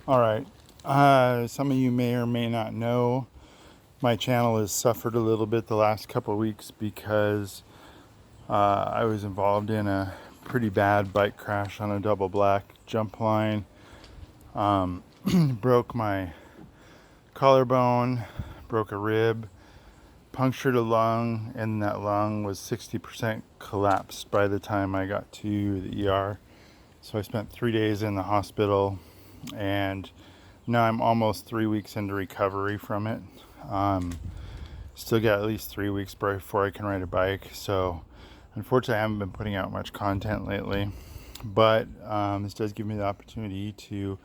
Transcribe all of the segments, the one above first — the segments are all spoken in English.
All right. Some of you may or may not know my channel has suffered a little bit the last couple of weeks because I was involved in a pretty bad bike crash on a double black jump line. Broke my collarbone, broke a rib, punctured a lung, and that lung was 60% collapsed by the time I got to the ER. So I spent 3 days in the hospital, and now I'm almost 3 weeks into recovery from it. Still got at least 3 weeks before I can ride a bike. So unfortunately, I haven't been putting out much content lately. But this does give me the opportunity to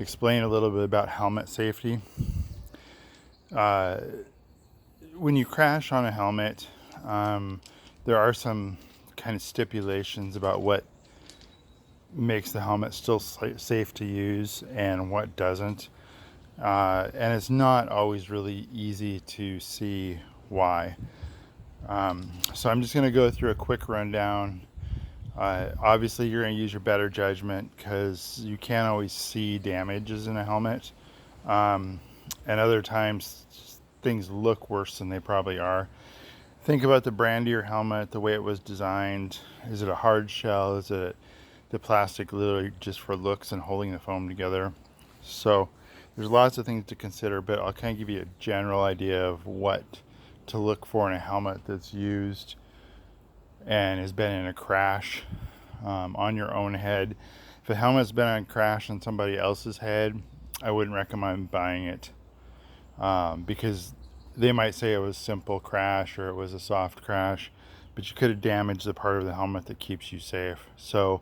explain a little bit about helmet safety. When you crash on a helmet, there are some kind of stipulations about what makes the helmet still safe to use and what doesn't. And it's not always really easy to see why. So I'm just going to go through a quick rundown. Obviously, you're going to use your better judgment because you can't always see damages in a helmet. And other times, things look worse than they probably are. Think about the brand of your helmet, the way it was designed. Is it a hard shell? Is it the plastic literally just for looks and holding the foam together? So there's lots of things to consider, but I'll kind of give you a general idea of what to look for in a helmet that's used and has been in a crash on your own head. If a helmet's been on a crash on somebody else's head, I wouldn't recommend buying it because they might say it was a simple crash or it was a soft crash, but you could have damaged the part of the helmet that keeps you safe. So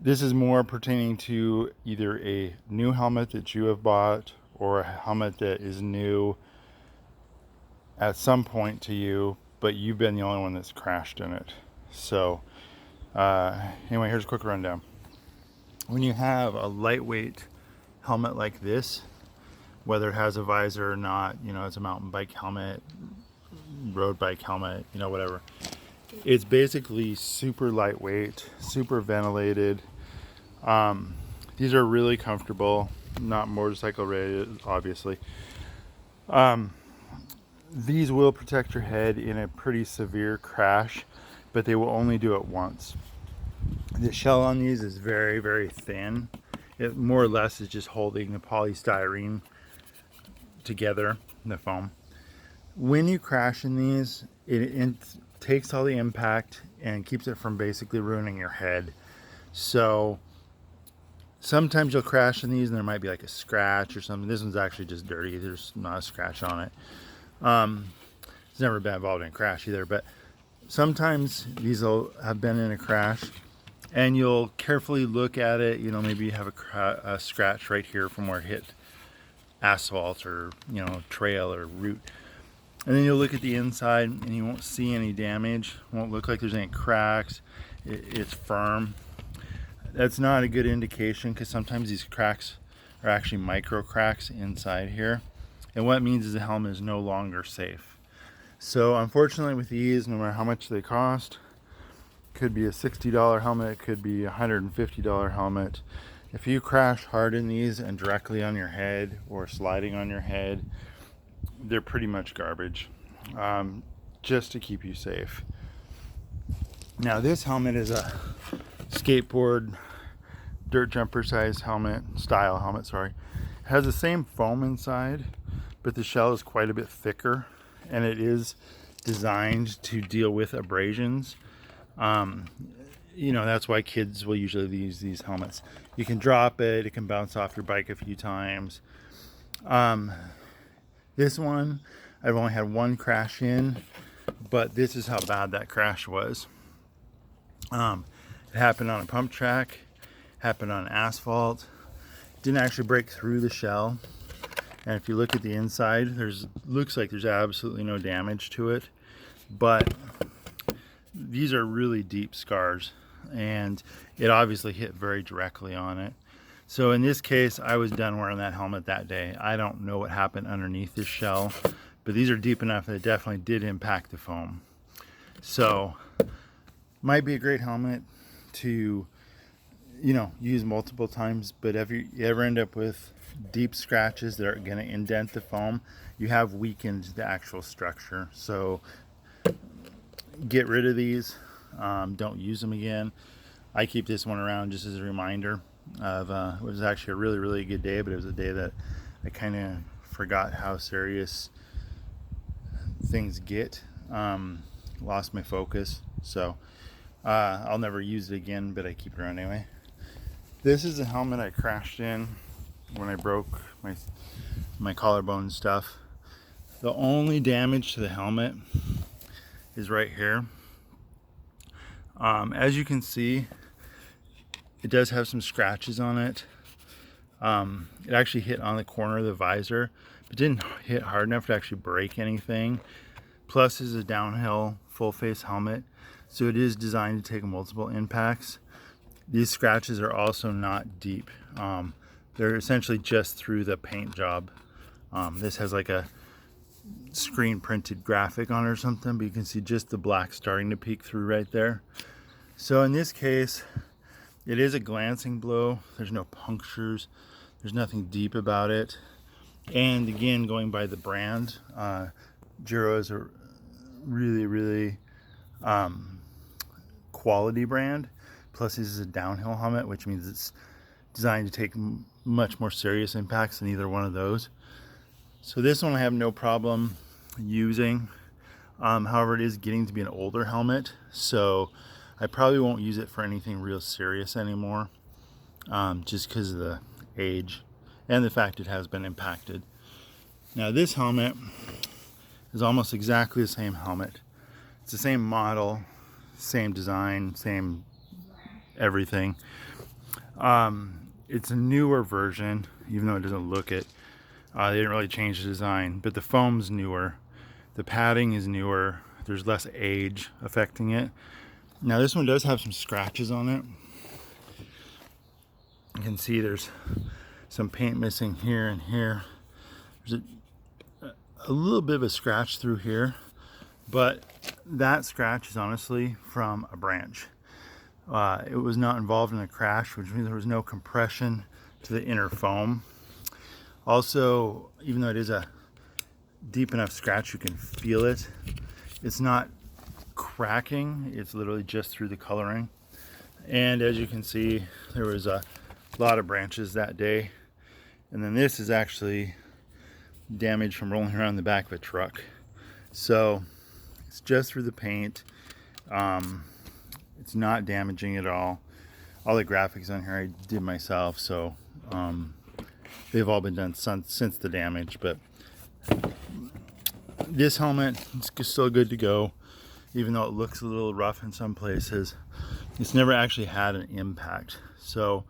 this is more pertaining to either a new helmet that you have bought or a helmet that is new at some point to you, but you've been the only one that's crashed in it. So anyway, here's a quick rundown. When you have a lightweight helmet like this, whether it has a visor or not, it's a mountain bike helmet, road bike helmet, whatever. It's basically super lightweight, super ventilated. These are really comfortable, not motorcycle rated, obviously. These will protect your head in a pretty severe crash, but they will only do it once. The shell on these is very, very thin. It more or less is just holding the polystyrene together, the foam. When you crash in these, it takes all the impact and keeps it from basically ruining your head. So sometimes you'll crash in these and there might be like a scratch or something. This one's actually just dirty. There's not a scratch on it. It's never been involved in a crash either, but sometimes these will have been in a crash and you'll carefully look at it. Maybe you have a scratch right here from where it hit asphalt or, trail or root. And then you'll look at the inside and you won't see any damage. It won't look like there's any cracks. It's firm. That's not a good indication because sometimes these cracks are actually micro cracks inside here. And what it means is the helmet is no longer safe. So unfortunately with these, no matter how much they cost, could be a $60 helmet, could be a $150 helmet. If you crash hard in these and directly on your head or sliding on your head, they're pretty much garbage, just to keep you safe. Now this helmet is a skateboard dirt jumper size style helmet, sorry. It has the same foam inside, but the shell is quite a bit thicker and it is designed to deal with abrasions. That's why kids will usually use these helmets. You can drop it, it can bounce off your bike a few times. This one, I've only had one crash in, but this is how bad that crash was. It happened on a pump track, happened on asphalt, didn't actually break through the shell. And if you look at the inside, looks like there's absolutely no damage to it, but these are really deep scars and it obviously hit very directly on it. So in this case, I was done wearing that helmet that day. I don't know what happened underneath this shell, but these are deep enough that it definitely did impact the foam. So might be a great helmet to use multiple times. But if you ever end up with deep scratches that are going to indent the foam, you have weakened the actual structure. So get rid of these. Don't use them again. I keep this one around just as a reminder of it was actually a really, really good day, but it was a day that I kind of forgot how serious things get. Lost my focus. So I'll never use it again, but I keep it around anyway. This is a helmet I crashed in when I broke my collarbone stuff. The only damage to the helmet is right here. As you can see, it does have some scratches on it. It actually hit on the corner of the visor, but didn't hit hard enough to actually break anything. Plus, this is a downhill full face helmet, so it is designed to take multiple impacts. These scratches are also not deep. They're essentially just through the paint job. This has like a screen printed graphic on it or something, but you can see just the black starting to peek through right there. So in this case, it is a glancing blow. There's no punctures. There's nothing deep about it. And again, going by the brand, Giro is a really, really quality brand. Plus, this is a downhill helmet, which means it's designed to take much more serious impacts than either one of those. So this one I have no problem using. However, it is getting to be an older helmet, so I probably won't use it for anything real serious anymore, just because of the age and the fact it has been impacted. Now this helmet is almost exactly the same helmet. It's the same model, same design, same everything. It's a newer version, even though it doesn't look it. They didn't really change the design, but the foam's newer. The padding is newer. There's less age affecting it. Now this one does have some scratches on it. You can see there's some paint missing here and here. There's a little bit of a scratch through here, but that scratch is honestly from a branch. It was not involved in a crash, which means there was no compression to the inner foam. Also, even though it is a deep enough scratch, you can feel it. It's not cracking, it's literally just through the coloring. And as you can see, there was a lot of branches that day. And then this is actually damage from rolling around the back of a truck. So it's just through the paint. It's not damaging at all. All the graphics on here I did myself, so they've all been done since the damage. But this helmet is still good to go, even though it looks a little rough in some places. It's never actually had an impact, so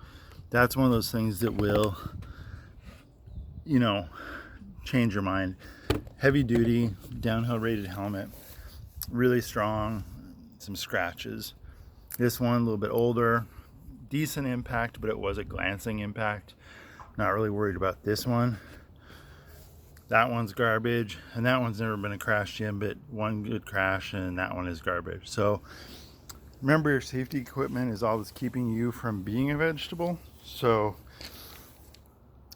that's one of those things that will, change your mind. Heavy duty, downhill rated helmet, really strong, some scratches. This one a little bit older, decent impact, but it was a glancing impact. Not really worried about this one. That one's garbage, and that one's never been a crash gym, but one good crash, and that one is garbage. So remember, your safety equipment is all that's keeping you from being a vegetable. So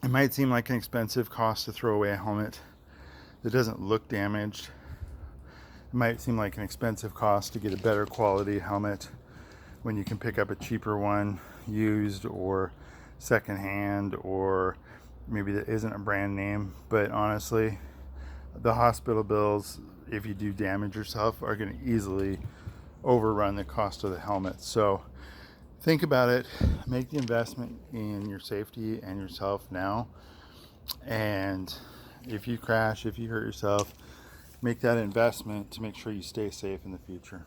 it might seem like an expensive cost to throw away a helmet that doesn't look damaged. It might seem like an expensive cost to get a better quality helmet when you can pick up a cheaper one, used or secondhand, or maybe that isn't a brand name. But honestly, the hospital bills, if you do damage yourself, are going to easily overrun the cost of the helmet. So think about it, make the investment in your safety and yourself now. And if you crash, if you hurt yourself, make that investment to make sure you stay safe in the future.